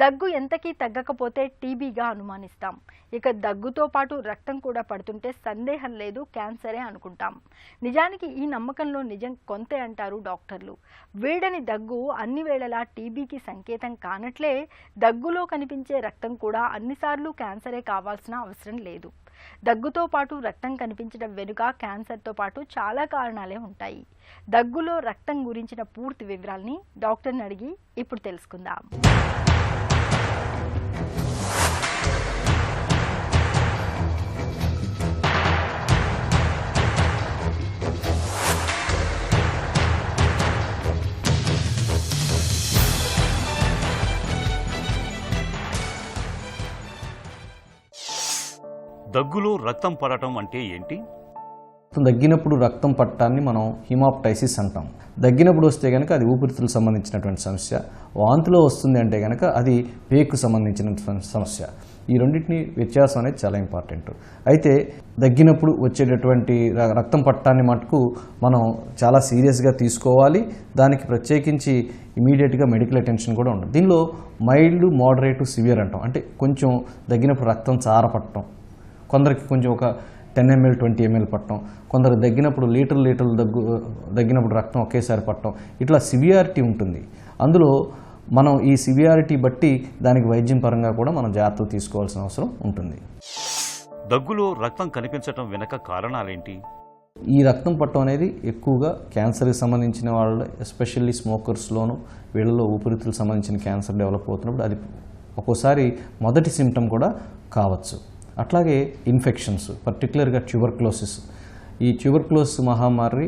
దగ్గు ఎంతకీ తగ్గకపోతే టీబీగా అనుమానిస్తాం. ఇక దగ్గుతో పాటు రక్తం కూడా పడుతుంటే సందేహం లేదు క్యాన్సరే అనుకుంటాం. నిజానికి ఈ నమ్మకంలో నిజం కొంతే అంటారు డాక్టర్లు. వీడని దగ్గు అన్ని వేళలా టీబీకి సంకేతం కానట్లే దగ్గులో కనిపించే రక్తం కూడా అన్నిసార్లు క్యాన్సరే కావాల్సిన అవసరం లేదు. దగ్గుతో పాటు రక్తం కనిపించడం వెనుక క్యాన్సర్తో పాటు చాలా కారణాలే ఉంటాయి. దగ్గులో రక్తం గురించిన పూర్తి వివరాల్ని డాక్టర్ని అడిగి ఇప్పుడు తెలుసుకుందాం. దగ్గులో రక్తం పడటం అంటే ఏంటి? దగ్గినప్పుడు రక్తం పట్టడాన్ని మనం హిమాప్టైసిస్ అంటాం. దగ్గినప్పుడు వస్తే కనుక అది ఊపిరితిత్తులకు సంబంధించినటువంటి సమస్య. వాంతిలో వస్తుంది అంటే కనుక అది పేగుకు సంబంధించినటువంటి సమస్య. ఈ రెండింటిని వ్యత్యాసం అనేది చాలా ఇంపార్టెంట్. అయితే దగ్గినప్పుడు వచ్చేటటువంటి రక్తం పట్టడాన్ని మటుకు మనం చాలా సీరియస్గా తీసుకోవాలి. దానికి ప్రత్యేకించి ఇమీడియట్గా మెడికల్ అటెన్షన్ కూడా ఉంటుంది. దీనిలో మైల్డ్, మోడరేట్, సివియర్ అంటాం. అంటే కొంచెం దగ్గినప్పుడు రక్తం చారపట్టడం, కొందరికి కొంచెం ఒక 10 ml 20 ml పట్టడం, కొందరు దగ్గినప్పుడు లీటర్లు దగ్గినప్పుడు రక్తం ఒకేసారి పట్టడం, ఇట్లా సివియారిటీ ఉంటుంది. అందులో మనం ఈ సివియారిటీ బట్టి దానికి వైద్యం పరంగా కూడా మనం జాగ్రత్తలు తీసుకోవాల్సిన అవసరం ఉంటుంది. దగ్గులో రక్తం కనిపించటం వెనక కారణాలేంటి? ఈ రక్తం పట్టడం అనేది ఎక్కువగా క్యాన్సర్కి సంబంధించిన వాళ్ళు, ఎస్పెషల్లీ స్మోకర్స్లోను, వీళ్ళలో ఊపిరితిత్తులకు సంబంధించిన క్యాన్సర్ డెవలప్ అవుతున్నప్పుడు అది ఒక్కోసారి మొదటి సిమ్టమ్ కూడా కావచ్చు. అట్లాగే ఇన్ఫెక్షన్స్, పర్టికులర్గా ట్యూబర్క్లోసిస్. ఈ ట్యూబర్క్లోసిస్ మహమ్మారి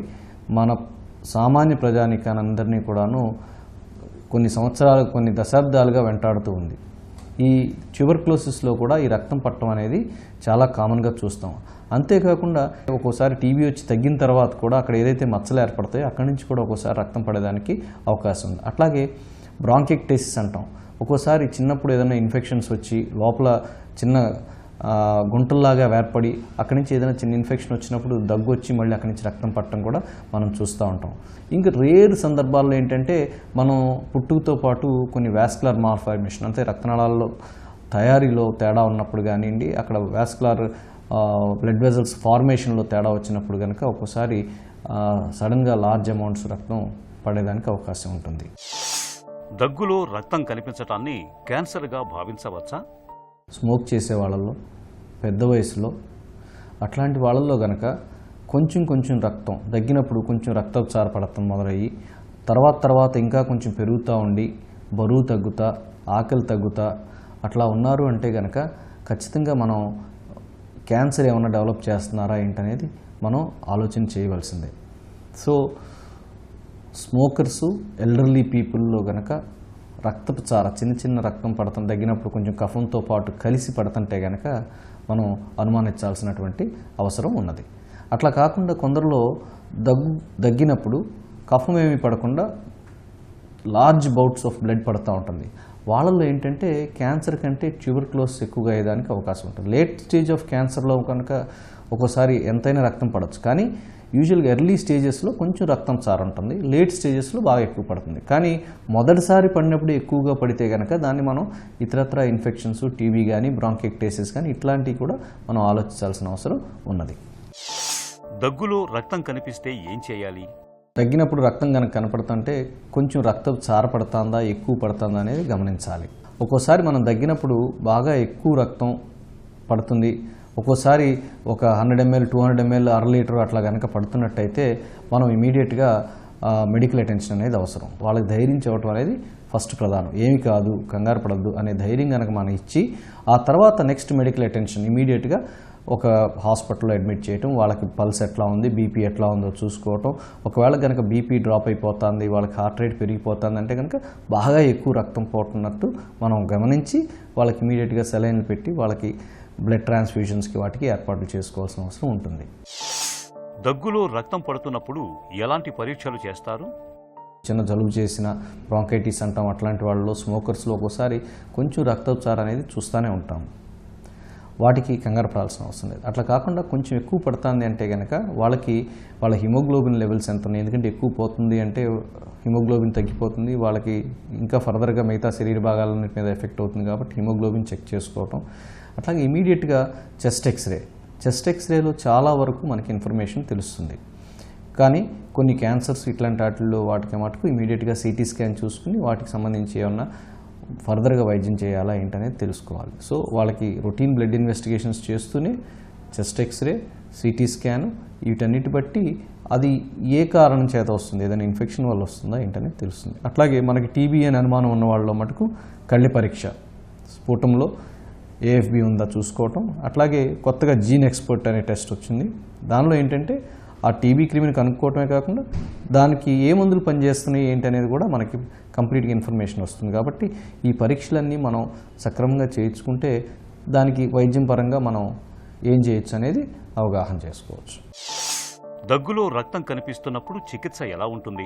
మన సామాన్య ప్రజానికానందరినీ కూడాను కొన్ని దశాబ్దాలుగా వెంటాడుతూ ఉంది. ఈ ట్యూబర్క్లోసిస్లో కూడా ఈ రక్తం పట్టడం అనేది చాలా కామన్గా చూస్తాం. అంతేకాకుండా ఒక్కోసారి టీబీ వచ్చి తగ్గిన తర్వాత కూడా అక్కడ ఏదైతే మచ్చలు ఏర్పడతాయో అక్కడి నుంచి కూడా ఒక్కోసారి రక్తం పడేదానికి అవకాశం ఉంది. అట్లాగే బ్రాంకెక్టేసిస్ అంటాం. ఒక్కోసారి చిన్నప్పుడు ఏదైనా ఇన్ఫెక్షన్స్ వచ్చి లోపల చిన్న గుంటల్లాగా ఏర్పడి అక్కడి నుంచి ఏదైనా చిన్న ఇన్ఫెక్షన్ వచ్చినప్పుడు దగ్గు వచ్చి మళ్ళీ అక్కడి నుంచి రక్తం పట్టడం కూడా మనం చూస్తూ ఉంటాం. ఇంకా రేర్ సందర్భాల్లో ఏంటంటే మనం పుట్టుకతో పాటు కొన్ని వాస్కులర్ మాల్ఫార్మేషన్, అంటే రక్తనాళాల్లో తయారీలో తేడా ఉన్నప్పుడు కానివ్వండి, అక్కడ వాస్కులర్ బ్లడ్ వెజల్స్ ఫార్మేషన్లో తేడా వచ్చినప్పుడు కనుక ఒక్కోసారి సడన్గా లార్జ్ అమౌంట్స్ రక్తం పడేదానికి అవకాశం ఉంటుంది. దగ్గులో రక్తం కనిపించటాన్ని క్యాన్సర్గా భావించవచ్చా? స్మోక్ చేసే వాళ్ళల్లో, పెద్ద వయసులో, అట్లాంటి వాళ్ళల్లో కనుక కొంచెం రక్తం దగ్గినప్పుడు కొంచెం రక్తచార పడటం మొదలయ్యి తర్వాత ఇంకా కొంచెం పెరుగుతూ ఉండి బరువు తగ్గుతా, ఆకలి తగ్గుతా అట్లా ఉన్నారు అంటే కనుక ఖచ్చితంగా మనం క్యాన్సర్ ఏమైనా డెవలప్ చేస్తున్నారా ఏంటనేది మనం ఆలోచన చేయవలసిందే. సో స్మోకర్సు, ఎల్డర్లీ పీపుల్లో కనుక రక్తపు చార చిన్న రక్తం పడతాం దగ్గినప్పుడు కొంచెం కఫంతో పాటు కలిసి పడుతుంటే కనుక మనం అనుమానించాల్సినటువంటి అవసరం ఉన్నది. అట్లా కాకుండా కొందరిలో దగ్గినప్పుడు కఫం ఏమీ పడకుండా లార్జ్ బౌట్స్ ఆఫ్ బ్లడ్ పడుతూ ఉంటుంది. వాళ్ళల్లో ఏంటంటే క్యాన్సర్ కంటే ట్యూబర్క్లోసిస్ ఎక్కువగా అయ్యేదానికి అవకాశం ఉంటుంది. లేట్ స్టేజ్ ఆఫ్ క్యాన్సర్లో కనుక ఒక్కోసారి ఎంతైనా రక్తం పడవచ్చు, కానీ యూజువల్గా ఎర్లీ స్టేజెస్లో కొంచెం రక్తం చార ఉంటుంది, లేట్ స్టేజెస్లో బాగా ఎక్కువ పడుతుంది. కానీ మొదటిసారి పడినప్పుడు ఎక్కువగా పడితే కనుక దాన్ని మనం ఇతరత్ర ఇన్ఫెక్షన్స్, టీబీ కానీ బ్రాంకెక్టేసిస్ కానీ ఇట్లాంటివి కూడా మనం ఆలోచించాల్సిన అవసరం ఉన్నది. దగ్గులో రక్తం కనిపిస్తే ఏం చేయాలి? తగ్గినప్పుడు రక్తం కనుక కనపడుతుంటే కొంచెం రక్తం చార పడుతుందా, ఎక్కువ పడుతుందా అనేది గమనించాలి. ఒక్కోసారి మనం దగ్గినప్పుడు బాగా ఎక్కువ రక్తం పడుతుంది, ఒక్కోసారి ఒక 100 ml 200 ml అర లీటర్ అట్లా కనుక పడుతున్నట్టయితే మనం ఇమీడియట్గా మెడికల్ అటెన్షన్ అనేది అవసరం. వాళ్ళకి ధైర్యం చెప్పడం అనేది ఫస్ట్ ప్రధానం. ఏమి కాదు, కంగారు పడద్దు అనే ధైర్యం కనుక మనం ఇచ్చి ఆ తర్వాత నెక్స్ట్ మెడికల్ అటెన్షన్ ఇమీడియట్గా ఒక హాస్పిటల్లో అడ్మిట్ చేయటం, వాళ్ళకి పల్స్ ఎట్లా ఉంది, బీపీ ఎట్లా ఉందో చూసుకోవటం. ఒకవేళ కనుక బీపీ డ్రాప్ అయిపోతుంది, వాళ్ళకి హార్ట్ రేట్ పెరిగిపోతుంది అంటే కనుక బాగా ఎక్కువ రక్తం పోతున్నట్టు మనం గమనించి వాళ్ళకి ఇమీడియట్గా సెలైన్లు పెట్టి వాళ్ళకి బ్లడ్ ట్రాన్స్ఫ్యూషన్స్కి వాటికి ఏర్పాట్లు చేసుకోవాల్సిన అవసరం ఉంటుంది. దగ్గులో రక్తం పడుతున్నప్పుడు ఎలాంటి పరీక్షలు చేస్తారు? చిన్న జలుబు చేసిన, బ్రాంకైటిస్ అంటాం, అట్లాంటి వాళ్ళలో, స్మోకర్స్లో ఒక్కోసారి కొంచెం రక్తచార అనేది చూస్తూనే ఉంటాం. వాటికి కంగారు పడాల్సిన అవసరం లేదు. అట్లా కాకుండా కొంచెం ఎక్కువ పడుతుంది అంటే కనుక వాళ్ళ హిమోగ్లోబిన్ లెవెల్స్ ఎంత ఉన్నాయి, ఎందుకంటే ఎక్కువ పోతుంది అంటే హిమోగ్లోబిన్ తగ్గిపోతుంది, వాళ్ళకి ఇంకా ఫర్దర్గా మిగతా శరీర భాగాలన్నిటి మీద ఎఫెక్ట్ అవుతుంది కాబట్టి హిమోగ్లోబిన్ చెక్ చేసుకోవటం. అట్లాగే ఇమీడియట్గా చెస్ట్ ఎక్స్రేలో చాలా వరకు మనకి ఇన్ఫర్మేషన్ తెలుస్తుంది. కానీ కొన్ని క్యాన్సర్స్ ఇట్లాంటి వాటికి మటుకు ఇమీడియట్గా సిటీ స్కాన్ చూసుకుని వాటికి సంబంధించి ఏమన్నా ఫర్దర్గా వైద్యం చేయాలా ఏంటనేది తెలుసుకోవాలి. సో వాళ్ళకి రొటీన్ బ్లడ్ ఇన్వెస్టిగేషన్స్ చేస్తూనే చెస్ట్ ఎక్స్రే, సిటీ స్కాన్ వీటన్నిటి బట్టి అది ఏ కారణం చేత వస్తుంది, ఏదైనా ఇన్ఫెక్షన్ వల్ల వస్తుందా ఏంటనేది తెలుస్తుంది. అట్లాగే మనకి టీబీ అని అనుమానం ఉన్న వాళ్ళలో మటుకు కళ్ళ పరీక్ష, స్ఫుటంలో ఏఎఫ్బి ఉందా చూసుకోవటం. అట్లాగే కొత్తగా జీన్ ఎక్స్పర్ట్ అనే టెస్ట్ వచ్చింది. దానిలో ఏంటంటే ఆ టీబీ క్రిమిని కనుక్కోవటమే కాకుండా దానికి ఏ మందులు పనిచేస్తున్నాయి ఏంటి అనేది కూడా మనకి కంప్లీట్గా ఇన్ఫర్మేషన్ వస్తుంది. కాబట్టి ఈ పరీక్షలన్నీ మనం సక్రమంగా చేయించుకుంటే దానికి వైద్యం పరంగా మనం ఏం చేయొచ్చు అనేది అవగాహన చేసుకోవచ్చు. దగ్గులో రక్తం కనిపిస్తున్నప్పుడు చికిత్స ఎలా ఉంటుంది?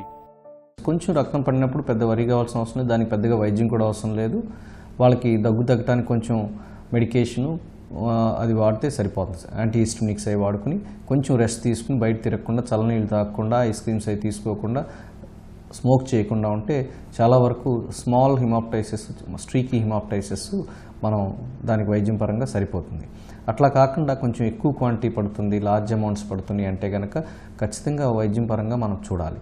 కొంచెం రక్తం పడినప్పుడు పెద్ద వరి కావాల్సిన అవసరం లేదు, దానికి పెద్దగా వైద్యం కూడా అవసరం లేదు. వాళ్ళకి దగ్గు తగ్గడానికి కొంచెం మెడికేషను అది వాడితే సరిపోతుంది. యాంటీహిస్టమినిక్స్ అవి వాడుకుని కొంచెం రెస్ట్ తీసుకుని బయట తిరగకుండా, చల్లనీళ్ళు తాగకుండా, ఐస్ క్రీమ్స్ అవి తీసుకోకుండా, స్మోక్ చేయకుండా ఉంటే చాలా వరకు స్మాల్ హిమాప్టైసిస్, స్ట్రీకీ హిమాప్టైసిస్ మనం దానికి వైద్యం పరంగా సరిపోతుంది. అట్లా కాకుండా కొంచెం ఎక్కువ క్వాంటిటీ పడుతుంది, లార్జ్ అమౌంట్స్ పడుతుంది అంటే కనుక ఖచ్చితంగా వైద్యం పరంగా మనం చూడాలి.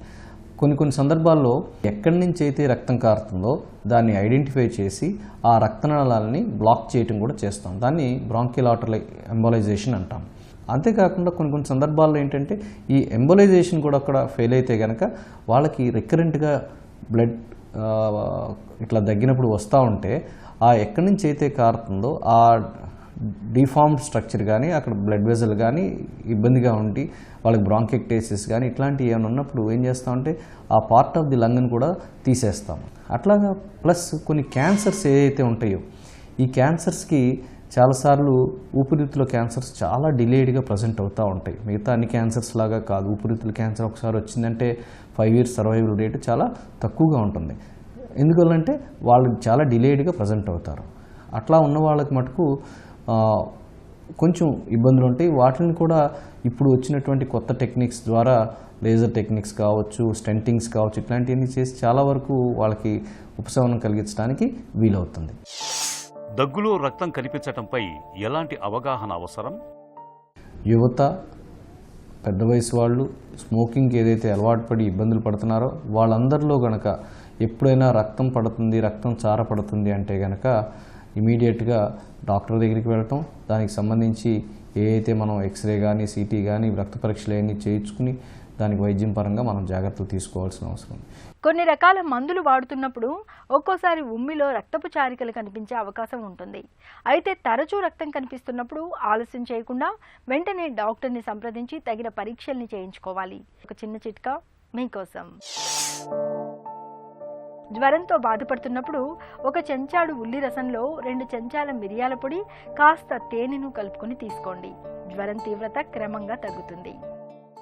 కొన్ని సందర్భాల్లో ఎక్కడి నుంచి అయితే రక్తం కారుతుందో దాన్ని ఐడెంటిఫై చేసి ఆ రక్తనాళాలని బ్లాక్ చేయటం కూడా చేస్తాం. దాన్ని బ్రాంకియల్ ఆర్టరీ ఎంబోలైజేషన్ అంటాం. అంతేకాకుండా కొన్ని సందర్భాల్లో ఏంటంటే ఈ ఎంబోలైజేషన్ కూడా అక్కడ ఫెయిల్ అయితే కనుక వాళ్ళకి రికరెంట్గా బ్లడ్ ఇట్లా దగ్గినప్పుడు వస్తూ ఉంటే ఆ ఎక్కడి నుంచి అయితే కారుతుందో ఆ డిఫార్మ్డ్ స్ట్రక్చర్ కానీ అక్కడ బ్లడ్ వెజల్ కానీ ఇబ్బందిగా ఉండి వాళ్ళకి బ్రాంకెక్టేసిస్ కానీ ఇట్లాంటివి ఏమైనా ఉన్నప్పుడు ఏం చేస్తామంటే ఆ పార్ట్ ఆఫ్ ది లంగ్ని కూడా తీసేస్తాము. అట్లాగా ప్లస్ కొన్ని క్యాన్సర్స్ ఏవైతే ఉంటాయో ఈ క్యాన్సర్స్కి చాలాసార్లు ఊపిరితిత్తుల క్యాన్సర్స్ చాలా డిలేడ్గా ప్రజెంట్ అవుతూ ఉంటాయి. మిగతా అన్ని క్యాన్సర్స్ లాగా కాదు. ఊపిరితిత్తుల క్యాన్సర్ ఒకసారి వచ్చిందంటే 5 years సర్వైవల్ రేటు చాలా తక్కువగా ఉంటుంది. ఎందువల్లంటే వాళ్ళు చాలా డిలేడ్గా ప్రజెంట్ అవుతారు. అట్లా ఉన్న వాళ్ళకి మటుకు కొంచెం ఇబ్బందులు ఉంటాయి. వాటిని కూడా ఇప్పుడు వచ్చినటువంటి కొత్త టెక్నిక్స్ ద్వారా లేజర్ టెక్నిక్స్ కావచ్చు, స్టెంటింగ్స్ కావచ్చు, ఇట్లాంటివన్నీ చేసి చాలా వరకు వాళ్ళకి ఉపశమనం కలిగించడానికి వీలవుతుంది. దగ్గులో రక్తం కనిపించటంపై ఎలాంటి అవగాహన అవసరం? యువత, పెద్ద వయసు వాళ్ళు, స్మోకింగ్ ఏదైతే అలవాటు పడి ఇబ్బందులు పడుతున్నారో వాళ్ళందరిలో గనక ఎప్పుడైనా రక్తం పడుతుంది, రక్తం చార పడుతుంది అంటే గనక ఇమీడియట్గా డాక్టర్ దగ్గరికి వెళ్ళటం, దానికి సంబంధించి ఏదైతే మనం ఎక్స్రే కానీ, సిటీ కానీ, రక్త పరీక్షలు అవన్నీ చేయించుకుని దానికి వైద్యం పరంగా మనం జాగ్రత్తలు తీసుకోవాల్సిన అవసరం. కొన్ని రకాల మందులు వాడుతున్నప్పుడు ఒక్కోసారి ఉమ్మిలో రక్తపు చారికలు కనిపించే అవకాశం ఉంటుంది. అయితే తరచూ రక్తం కనిపిస్తున్నప్పుడు ఆలస్యం చేయకుండా వెంటనే డాక్టర్ని సంప్రదించి తగిన పరీక్షల్ని చేయించుకోవాలి. ఒక చిన్న చిట్కా మీకోసం. జ్వరంతో బాధపడుతున్నప్పుడు 1 చెంచాడు ఉల్లి రసంలో 2 చెంచాల మిరియాల పొడి, కాస్త తేనెను కలుపుకొని తీసుకోండి. జ్వరం తీవ్రత క్రమంగా తగ్గుతుంది.